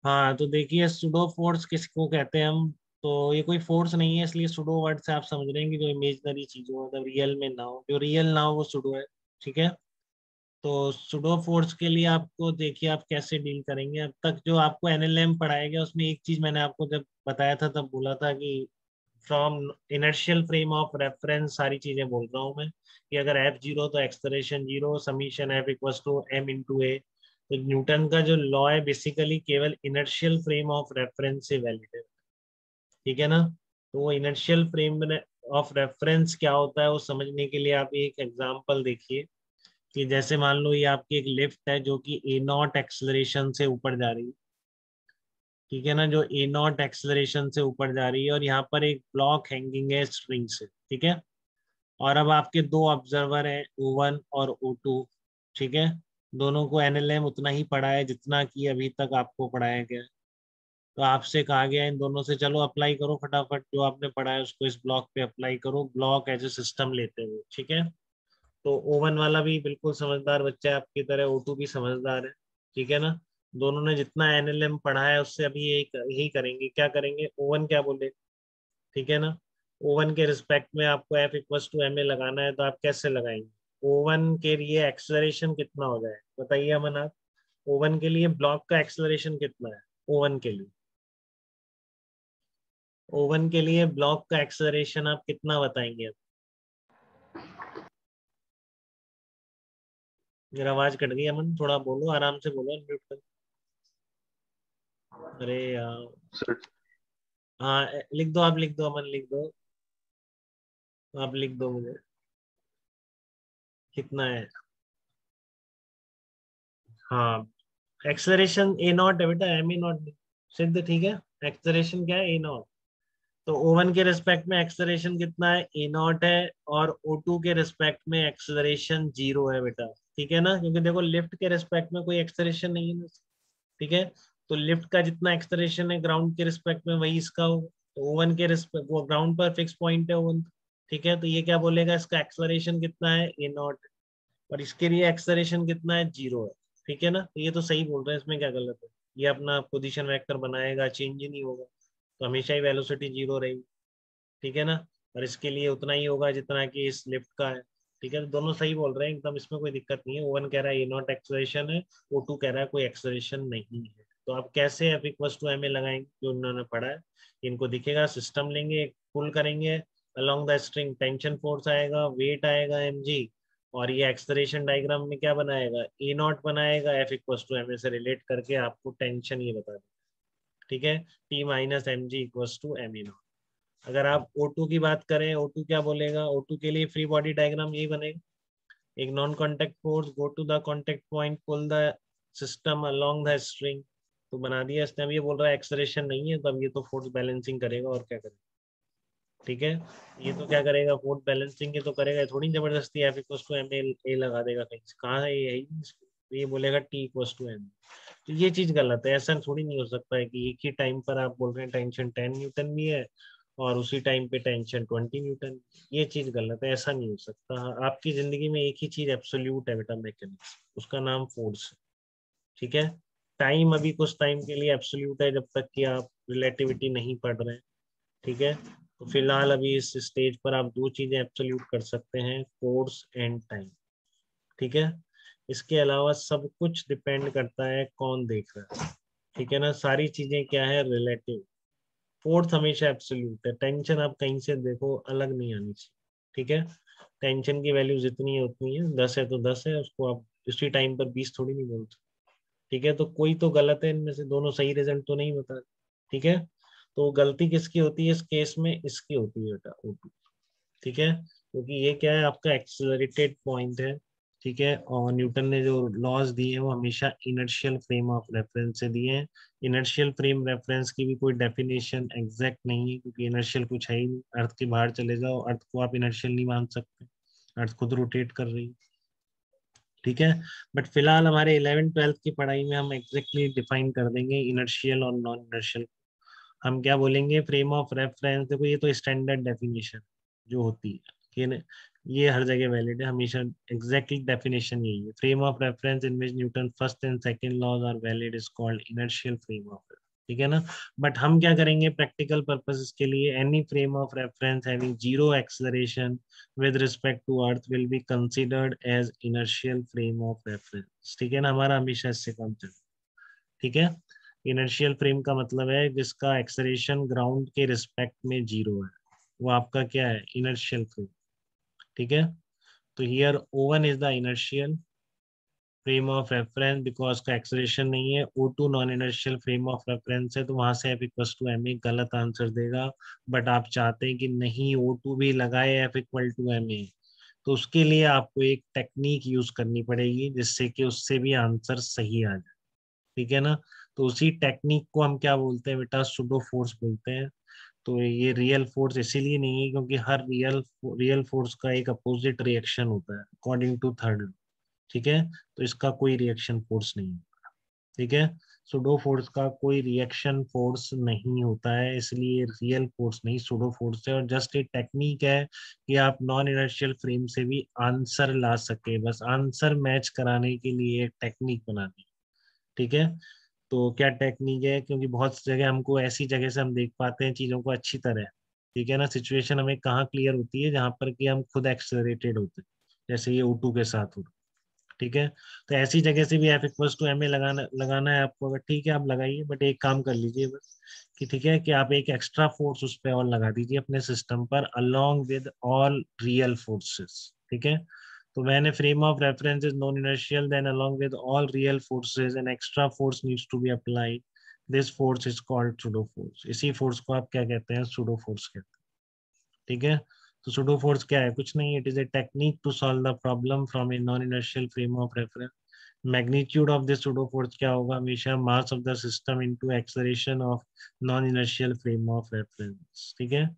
हाँ तो देखिए सुडो फोर्स किसको कहते हैं हम। तो ये कोई फोर्स नहीं है, इसलिए सुडो वर्ड से आप समझ रहे हैं कि जो इमेजनरी चीज हो, मतलब रियल में ना हो, जो रियल ना हो वो सुडो है। ठीक है। तो सुडो फोर्स के लिए आपको देखिए आप कैसे डील करेंगे। अब तक जो आपको एनएलएम पढ़ाया गया उसमें एक चीज मैंने आपको जब बताया था तब बोला था कि from inertial frame of reference सारी चीजें बोल रहा हूँ मैं, कि अगर एफ जीरो तो acceleration zero, summation F equals to M into A. तो न्यूटन का जो लॉ है बेसिकली केवल इनर्शियल फ्रेम ऑफ रेफरेंस से वैलिड है। ठीक है ना। तो वो इनर्शियल फ्रेम ऑफ रेफरेंस क्या होता है वो समझने के लिए आप एक एग्जांपल देखिए, कि जैसे मान लो ये आपकी एक लिफ्ट है जो कि ए नॉट एक्सलरेशन से ऊपर जा रही है। ठीक है ना, जो ए नॉट एक्सलरेशन से ऊपर जा रही है और यहाँ पर एक ब्लॉक हैंगिंग है स्ट्रिंग से। ठीक है। और अब आपके दो ऑब्जर्वर हैं O1 और O2। ठीक है। दोनों को एनएलएम उतना ही पढ़ा है जितना कि अभी तक आपको पढ़ाया गया है। तो आपसे कहा गया है इन दोनों से चलो अप्लाई करो फटाफट, जो आपने पढ़ा है उसको इस ब्लॉक पे अप्लाई करो, ब्लॉक एज ए सिस्टम लेते हुए। ठीक है। तो O1 वाला भी बिल्कुल समझदार बच्चा है आपकी तरह, O2 भी समझदार है। ठीक है ना। दोनों ने जितना एनएलएम पढ़ा है उससे अभी यही करेंगे। क्या करेंगे, O1 क्या बोले। ठीक है ना। O1 के रिस्पेक्ट में आपको F equals to M A लगाना है, तो आप कैसे लगाएंगे। O1 के लिए एक्सलरेशन कितना हो जाए बताइए अमन आप। O1 के लिए ब्लॉक का एक्सलरेशन कितना है। O1 के लिए, O1 के लिए ब्लॉक का एक्सलरेशन आप कितना बताएंगे अब। मेरा आवाज कट गई अमन, थोड़ा बोलो, आराम से बोलो, अनम्यूट कर। अरे यार। सर हाँ लिख दो, आप लिख दो अमन, लिख दो। आप लिख दो मुझे कितना है। हाँ एक्सलरेशन ए नॉट है बेटा, एम ए नॉट नहीं। सिद्ध ठीक है। एक्सलरेशन क्या है, ए नॉट। तो O1 के रिस्पेक्ट में एक्सलरेशन कितना है, ए नॉट है। और O2 के रिस्पेक्ट में एक्सलरेशन जीरो है बेटा। ठीक है ना, क्योंकि देखो लिफ्ट के रिस्पेक्ट में कोई एक्सलरेशन नहीं है ना। ठीक है। तो लिफ्ट का जितना एक्सलरेशन है ग्राउंड के रिस्पेक्ट में वही इसका होगा। तो O1 के रिस्पेक्ट, वो ग्राउंड पर फिक्स पॉइंट है O1। ठीक है। तो ये क्या बोलेगा, इसका एक्सलरेशन कितना है, ए नॉट। और इसके लिए एक्सलरेशन कितना है, जीरो है। ठीक है ना। तो ये तो सही बोल रहे हैं, इसमें क्या गलत है। ये अपना पोजीशन वेक्टर बनाएगा, चेंज ही नहीं होगा, तो हमेशा ही वेलोसिटी जीरो रहेगी। ठीक है ना। और इसके लिए उतना ही होगा जितना कि इस लिफ्ट का है। ठीक है। तो दोनों सही बोल रहे हैं एकदम, इसमें कोई दिक्कत नहीं है। O1 कह रहा है ए नॉट एक्सलेशन है, O2 कह रहा है कोई एक्सलेशन नहीं है। तो आप कैसे F equals to M A लगाएंगे जो उन्होंने पढ़ा है। इनको दिखेगा, सिस्टम लेंगे, पुल करेंगे along the string, tension force आएगा, वेट आएगा mg। और ये एक्सलेशन डायग्राम में क्या बनाएगा, ए नॉट बनाएगा, F equals to M A से रिलेट करके आपको टेंशन ये बता देगा। ठीक है। T minus M G equals to M E not. अगर आप O2 की बात करें, O2 क्या बोलेगा, O2 के लिए फ्री बॉडी डायग्राम यही बनेगा। एक non contact force go to the contact point, pull the system along the string. तो बना दिया इसने। अब ये बोल रहा है एक्सलेशन नहीं है, तो अब ये तो फोर्स बैलेंसिंग करेगा और क्या करेगा। ठीक है। ये तो क्या करेगा, फोर्स बैलेंसिंग ये तो करेगा, थोड़ी जबरदस्ती F equals to M A लगा देगा कहीं से, कहाँ है ये, ये बोलेगा टी इक्वल्स टू एम। तो ये चीज गलत है, ऐसा थोड़ी नहीं हो सकता है कि एक ही टाइम पर आप बोल रहे हैं टेंशन 10 न्यूटन भी है और उसी टाइम पे टेंशन 20 न्यूटन। ये चीज गलत है, ऐसा नहीं हो सकता। हाँ, आपकी जिंदगी में एक ही चीज एब्सोल्यूट है बेटा, मैकेनिक्स, उसका नाम फोर्स है। ठीक है। टाइम अभी कुछ टाइम के लिए एब्सोल्यूट है जब तक कि आप रिलेटिविटी नहीं पढ़ रहे हैं। ठीक है। तो फिलहाल अभी इस स्टेज पर आप दो चीजें एब्सोल्यूट कर सकते हैं, फोर्स एंड टाइम। ठीक है। इसके अलावा सब कुछ डिपेंड करता है कौन देख रहा है। ठीक है ना, सारी चीजें क्या है, रिलेटिव। फोर्थ हमेशा एब्सोल्यूट है, टेंशन आप कहीं से देखो अलग नहीं आनी चाहिए। ठीक है। टेंशन की वैल्यू जितनी है उतनी है, 10 है तो 10 है, उसको आप उसी टाइम पर 20 थोड़ी नहीं बोलते। ठीक है। तो कोई तो गलत है इनमें से, दोनों सही रिजल्ट तो नहीं बता रहे। ठीक है। तो गलती किसकी होती है इस केस में, इसकी होती है बेटा, O2। ठीक है। क्योंकि ये क्या है, आपका एक्सेलरेटेड पॉइंट है। ठीक है। और न्यूटन ने जो लॉज दिए हैं वो हमेशा इनर्शियल फ्रेम ऑफ रेफरेंस से दिए हैं। इनर्शियल फ्रेम रेफरेंस की भी कोई डेफिनेशन एग्जैक्ट नहीं है, क्योंकि इनर्शियल कुछ है ही नहीं। अर्थ के बाहर चले जाओ, अर्थ को आप इनर्शियल नहीं मान सकते, अर्थ खुद रोटेट कर रही है। ठीक है। बट फिलहाल हमारे 11th 12th की पढ़ाई में हम एग्जैक्टली डिफाइन कर देंगे इनर्शियल और नॉन इनर्शियल। हम क्या बोलेंगे, फ्रेम ऑफ रेफरेंस, देखो ये तो स्टैंडर्ड डेफिनेशन जो होती है, ये हर जगह वैलिड है हमेशा। एग्जैक्टली डेफिनेशन यही है, frame of reference in which Newton first and second laws are valid is called inertial frame of reference. ठीक है ना। बट हम क्या करेंगे प्रैक्टिकल पर्पसेस के लिए, any frame of reference having zero acceleration with respect to earth will be considered as inertial frame of reference. ठीक है ना, हमारा हमेशा इससे काम चले। ठीक है, इनर्शियल फ्रेम का मतलब है जिसका एक्सेलरेशन ग्राउंड के रिस्पेक्ट में जीरो है, वो आपका क्या है, इनर्शियल फ्रेम। ठीक है, तो here O1 is the inertial frame of reference because का एक्सेलरेशन नहीं है। O2 non inertial frame of reference है, तो वहां से F equal to M A गलत आंसर देगा। बट आप चाहते हैं कि नहीं O2 भी लगाए F equal to M A, तो उसके लिए आपको एक टेक्निक यूज करनी पड़ेगी जिससे कि उससे भी आंसर सही आ जाए। ठीक है ना, तो उसी टेक्निक को हम क्या बोलते हैं बेटा, सुडो फोर्स बोलते हैं। तो ये रियल फोर्स इसीलिए नहीं है क्योंकि हर रियल फोर्स का एक अपोजिट रिएक्शन होता है अकॉर्डिंग टू थर्ड। ठीक है, तो इसका कोई रिएक्शन फोर्स नहीं है। ठीक है, सुडो फोर्स का कोई रिएक्शन फोर्स नहीं होता है, इसलिए रियल फोर्स नहीं सुडो फोर्स है, और जस्ट एक टेक्निक है कि आप नॉन इनर्शियल फ्रेम से भी आंसर ला सके, बस आंसर मैच कराने के लिए एक टेक्निक बना दी। ठीक है, तो क्या टेक्निक है, क्योंकि बहुत जगह हमको ऐसी जगह से हम देख पाते हैं चीजों को अच्छी तरह। ठीक है ना, सिचुएशन हमें कहाँ क्लियर होती है, जहां पर कि हम खुद एक्सेलरेटेड होते हैं, जैसे ये O2 के साथ हो। ठीक है, तो ऐसी जगह से भी F equals to M A लगाना लगाना है आपको, अगर ठीक है आप लगाइए, बट एक काम कर लीजिए बस कि ठीक है कि आप एक एक्स्ट्रा फोर्स उस पर और लगा दीजिए अपने सिस्टम पर along with all real forces. ठीक है, तो when a frame of reference is non-inertial, then along with all real forces, an extra force needs to be applied. This force is called pseudo force. इसी force को आप क्या कहते हैं, pseudo force कहते हैं। ठीक है, तो pseudo force क्या है, कुछ नहीं, it is a technique to solve the problem from a non-inertial frame of reference. Magnitude of this pseudo force क्या होगा, हमेशा mass of the system into acceleration of non-inertial frame of reference। ठीक है,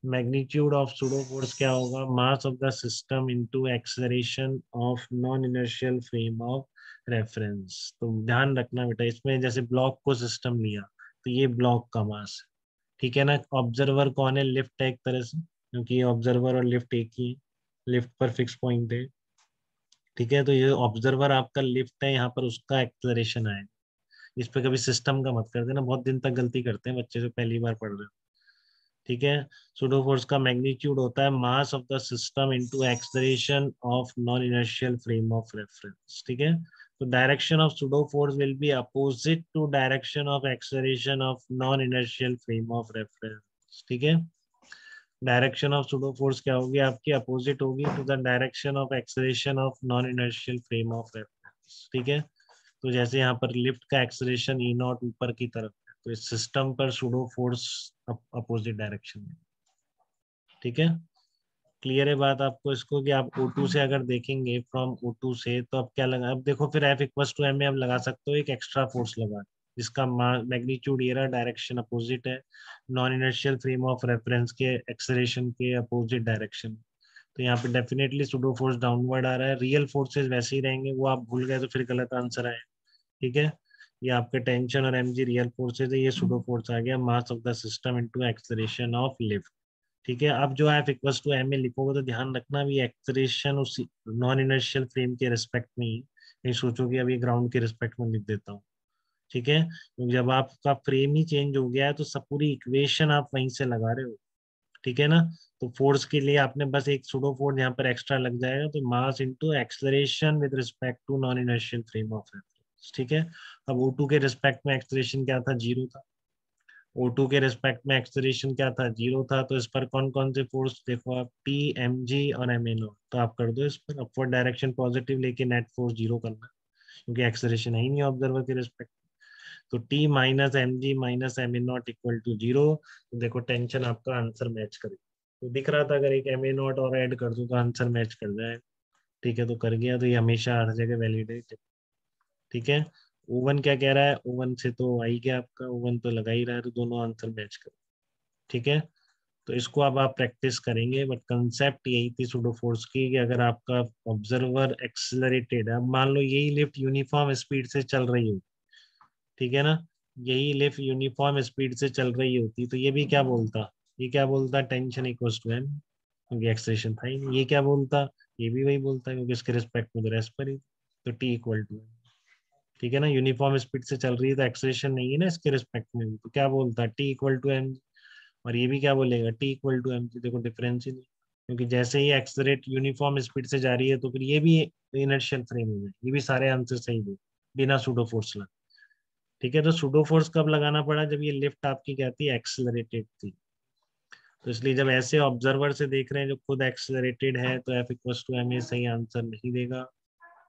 magnitude of pseudo force क्या होगा, मास of the system into acceleration of non inertial frame of reference. तो ध्यान रखना बेटा, इसमें जैसे ब्लॉक को सिस्टम लिया तो ये ब्लॉक का मास है। ठीक है ना, ऑब्जर्वर कौन है, लिफ्ट है एक तरह से, क्योंकि ऑब्जर्वर और लिफ्ट एक ही है, लिफ्ट पर फिक्स पॉइंट है। ठीक है, तो ये ऑब्जर्वर आपका लिफ्ट है, यहाँ पर उसका एक्सेलरेशन आएगा। इस पे कभी सिस्टम का मत कर देना, बहुत दिन तक गलती करते हैं बच्चे जो पहली बार पढ़ रहे हो। ठीक है, सूडो फोर्स का मैग्नीट्यूड होता है mass of the system into acceleration of non inertial frame of reference. ठीक है, तो direction of pseudo force will be opposite to direction of acceleration of non inertial frame of reference. ठीक है, direction of pseudo force क्या होगी आपकी, opposite होगी to the direction of acceleration of non inertial frame of reference. ठीक है, तो जैसे यहाँ पर लिफ्ट का एक्सेलरेशन ई नॉट ऊपर की तरफ है, तो इस सिस्टम पर सूडो फोर्स अपोजिट डायरेक्शन में। ठीक है, क्लियर है बात आपको इसको, कि आप O2 से अगर देखेंगे फ्रॉम O2 से, तो अब क्या लगा, अब देखो फिर F इक्वल्स टू एम में आप लगा सकते हो एक एक्स्ट्रा फोर्स लगा, जिसका मैग्नीट्यूड ये रहा, डायरेक्शन अपोजिट है, non inertial frame of reference के एक्सेलरेशन के अपोजिट डायरेक्शन। तो यहाँ पे डेफिनेटली सूडो फोर्स डाउनवर्ड आ रहा है, रियल फोर्सेस वैसे ही रहेंगे, वो आप भूल गए तो फिर गलत आंसर आए। ठीक है, ये आपके टेंशन और mg रियल फोर्सेज है, ये सूडो फोर्स आ गया, मास of the system into acceleration of lift. ठीक है, अब जो F इक्वल्स टू एम में लिखोगे तो ध्यान रखना भी एक्सेलरेशन उस नॉन इनर्शियल फ्रेम के रिस्पेक्ट में ही, नहीं सोचो कि अभी ग्राउंड के रिस्पेक्ट में लिख देता हूँ। ठीक है, क्योंकि जब आपका फ्रेम ही चेंज हो गया है तो सब पूरी इक्वेशन आप वहीं से लगा रहे हो। ठीक है ना, तो फोर्स के लिए आपने बस एक सुडो फोर्स यहाँ पर एक्स्ट्रा लग जाएगा, तो mass into acceleration with respect to non inertial frame of reference. ठीक है, अब O2 के रिस्पेक्ट में एक्सेलरेशन क्या था, जीरो था। O2 के रिस्पेक्ट में एक्सेलरेशन क्या था, जीरो था, तो इस पर कौन कौन से फोर्स देखो आप, T mg और ma0, तो आप कर दो इस पर अपवर्ड डायरेक्शन पॉजिटिव लेके नेट फोर्स जीरो करना, क्योंकि एक्सेलरेशन है ही नहीं ऑब्जर्वर के रिस्पेक्ट। तो T minus M G minus ma0 equal to zero. तो देखो टेंशन आपका आंसर मैच करे, तो दिख रहा था अगर एक ma0 और ऐड कर दूं तो आंसर मैच कर जाए। ठीक है, तो कर गया, तो ये हमेशा हर जगह वैलिडेट है। ठीक है, O1 क्या कह रहा है, O1 से तो आई गया आपका, O1 तो लगा ही रहा है, तो दोनों आंसर मैच करो। ठीक है, तो इसको अब आप प्रैक्टिस करेंगे, बट कंसेप्ट यही थी सूडो फोर्स की, कि अगर आपका ऑब्जर्वर एक्सेलरेटेड है, अब मान लो यही लिफ्ट यूनिफॉर्म स्पीड से चल रही हो, ठीक है ना, यही लिफ्ट यूनिफॉर्म स्पीड से चल रही होती, तो ये भी क्या बोलता, ये क्या बोलता, टेंशन इक्वल्स टू एम, क्योंकि एक्सेलरेशन था ही नहीं। ये क्या बोलता, ये भी वही बोलता है, क्योंकि इसके रिस्पेक्ट में तो रेस्ट पर ही, तो टी इक्वल टू एम। ठीक है ना, यूनिफॉर्म स्पीड से चल रही है तो एक्सेलरेशन नहीं है ना इसके रिस्पेक्ट में भी। तो क्या बोलता है, टी इक्वल टू एम, और ये भी क्या बोलेगा, टी इक्वल टू एम। देखो डिफरेंस ही नहीं, क्योंकि जैसे ही एक्सलरेट यूनिफॉर्म स्पीड से जा रही है तो फिर ये भी इनर्शियल फ्रेम में, ये भी सारे आंसर सही दे बिना सूडो फोर्स लगा। ठीक है, तो सूडो फोर्स कब लगाना पड़ा, जब ये लिफ्ट आपकी क्या थी, एक्सलरेटेड थी। तो इसलिए जब ऐसे ऑब्जर्वर से देख रहे हैं जो खुद एक्सलरेटेड है, तो F equal to M A सही आंसर नहीं देगा।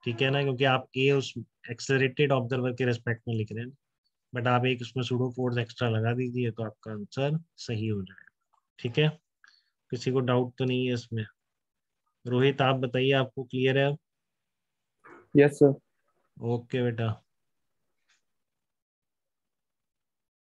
ठीक है ना, क्योंकि आप ए उस एक्सलरेटेड ऑब्जर्वर के रेस्पेक्ट में लिख रहे हैं, बट आप एक उसमें सूडो फोर्स एक्स्ट्रा लगा दीजिए तो आपका आंसर सही हो जाएगा। ठीक है, किसी को डाउट तो नहीं है इसमें। रोहित आप बताइए, आपको क्लियर है अब? Yes sir. ओके बेटा।